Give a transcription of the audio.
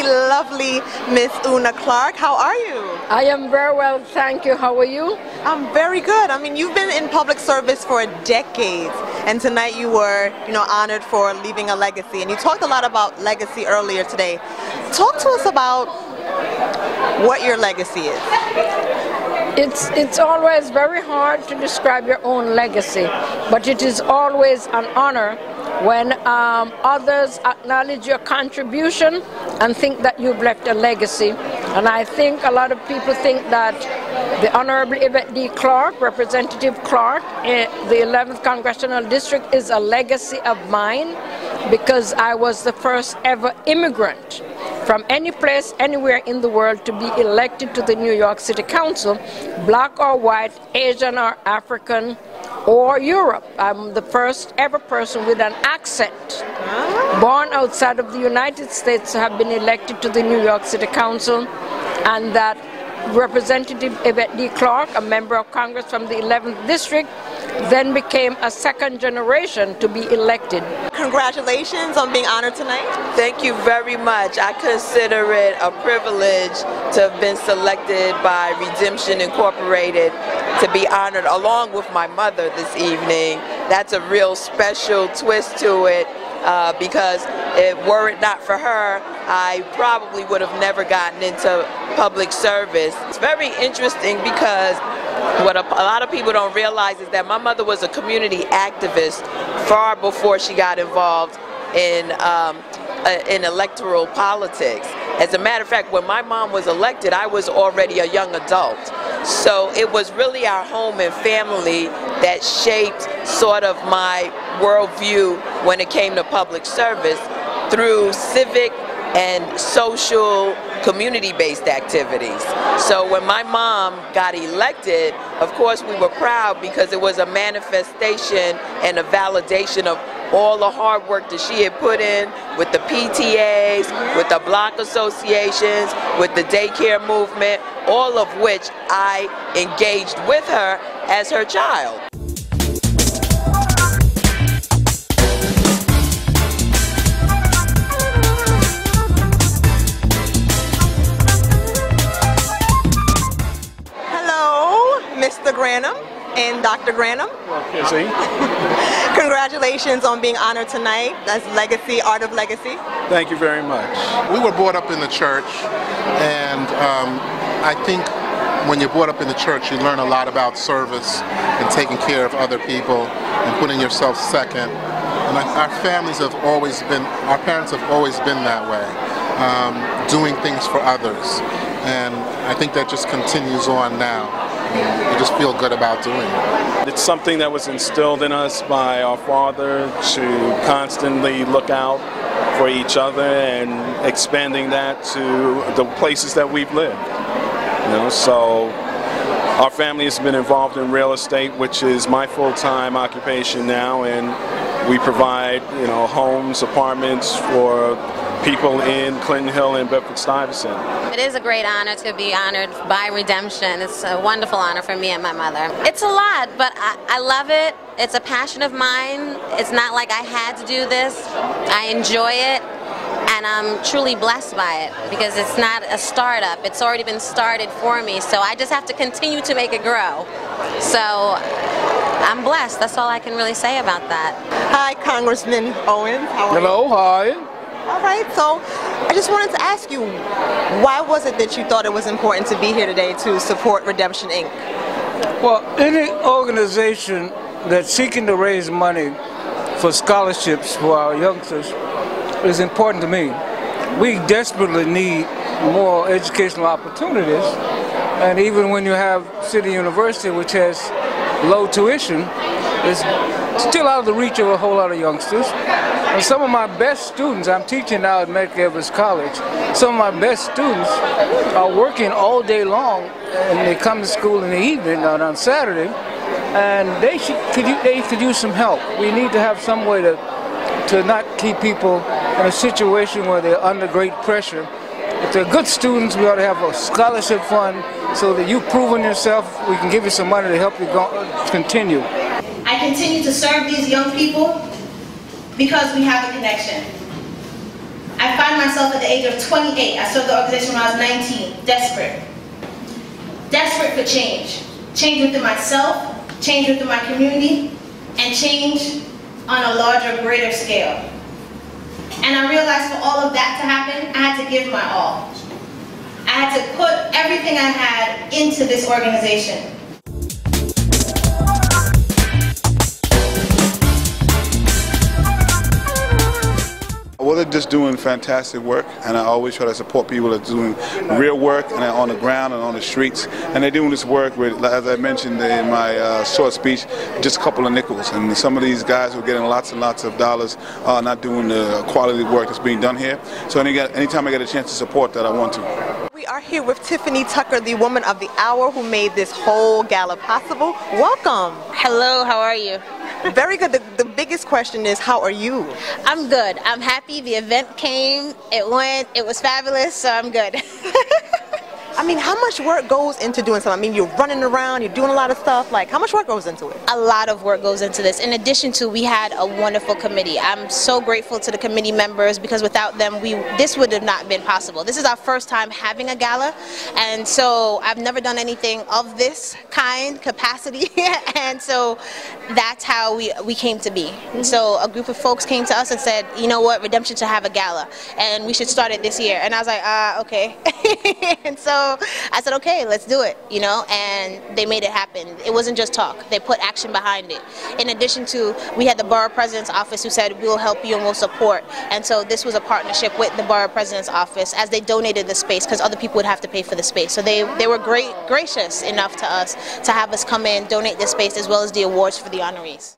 the lovely Miss Una Clark. How are you? I am very well, thank you. How are you? I'm very good. I mean, you've been in public service for decades, and tonight you were, honored for leaving a legacy. And you talked a lot about legacy earlier today. Talk to us about what your legacy is. It's always very hard to describe your own legacy, but it is always an honor when others acknowledge your contribution and think that you've left a legacy. And I think a lot of people think that the Honorable Yvette D. Clark, Representative Clark, in the 11th Congressional District is a legacy of mine because I was the first ever immigrant from any place, anywhere in the world to be elected to the New York City Council, black or white, Asian or African, or Europe. I'm the first ever person with an accent, born outside of the United States, to have been elected to the New York City Council, and that Representative Yvette D. Clark, a member of Congress from the 11th District, then became a second generation to be elected. Congratulations on being honored tonight. Thank you very much. I consider it a privilege to have been selected by Redemption Incorporated to be honored along with my mother this evening. That's a real special twist to it because were it not for her, I probably would have never gotten into public service. It's very interesting because what a lot of people don't realize is that my mother was a community activist far before she got involved in electoral politics. As a matter of fact, when my mom was elected, I was already a young adult. So it was really our home and family that shaped sort of my worldview when it came to public service through civic and social community-based activities. So when my mom got elected, of course we were proud because it was a manifestation and a validation of all the hard work that she had put in with the PTAs, with the block associations, with the daycare movement, all of which I engaged with her as her child. Mr. Granum and Dr. Granum. Okay. Congratulations on being honored tonight. That's Legacy, Art of Legacy. Thank you very much. We were brought up in the church, and I think when you're brought up in the church, you learn a lot about service and taking care of other people and putting yourself second. And our families have always been, our parents have always been that way, doing things for others. And I think that just continues on now. You just feel good about doing it. It's something that was instilled in us by our father to constantly look out for each other and expanding that to the places that we've lived. So our family has been involved in real estate, which is my full-time occupation now, and we provide, homes, apartments for people in Clinton Hill and Bedford-Stuyvesant. It is a great honor to be honored by Redemption. It's a wonderful honor for me and my mother. It's a lot, but I love it. It's a passion of mine. It's not like I had to do this. I enjoy it, and I'm truly blessed by it because it's not a startup. It's already been started for me, so I just have to continue to make it grow. So I'm blessed. That's all I can really say about that. Hi, Congressman Owens. How are you? Hello, hi. All right, so I just wanted to ask you, why was it that you thought it was important to be here today to support Redemption, Inc.? Well, any organization that's seeking to raise money for scholarships for our youngsters is important to me. We desperately need more educational opportunities, and even when you have City University, which has low tuition, it's still out of the reach of a whole lot of youngsters. And some of my best students, I'm teaching now at Medgar Evers College, some of my best students are working all day long, and they come to school in the evening on Saturday, and they could use some help. We need to have some way to not keep people in a situation where they're under great pressure. If they're good students, we ought to have a scholarship fund so that you've proven yourself, we can give you some money to help you continue. I continue to serve these young people because we have a connection. I I find myself at the age of 28. I started the organization when I was 19, desperate. Desperate for change. Change within myself, change within my community, and change on a larger, greater scale. And I realized for all of that to happen, I had to give my all. I had to put everything I had into this organization. Well, they're just doing fantastic work, and I always try to support people that are doing real work and on the ground and on the streets. And they're doing this work with, as I mentioned in my short speech, just a couple of nickels. And some of these guys who are getting lots and lots of dollars are not doing the quality work that's being done here. So anytime I get a chance to support that, I want to. We are here with Tiffany Tucker, the Woman of the Hour, who made this whole gala possible. Welcome. Hello, how are you? Very good. The biggest question is, how are you? I'm good. I'm happy. The event came, it went, it was fabulous, so I'm good. I mean, how much work goes into doing something? I mean, you're running around, you're doing a lot of stuff. Like, how much work goes into it? A lot of work goes into this. In addition to, we had a wonderful committee. I'm so grateful to the committee members, because without them, this would have not been possible. This is our first time having a gala, and so I've never done anything of this kind, capacity, and so that's how we came to be. So a group of folks came to us and said, you know what, Redemption should have a gala, and we should start it this year. And I was like, okay. And so I said, okay, let's do it, you know, and they made it happen. It wasn't just talk. They put action behind it. In addition to, we had the Borough President's Office who said, we'll help you and we'll support. And so this was a partnership with the Borough President's Office as they donated the space, because other people would have to pay for the space. So they were gracious enough to us to have us come in, donate the space, as well as the awards for the honorees.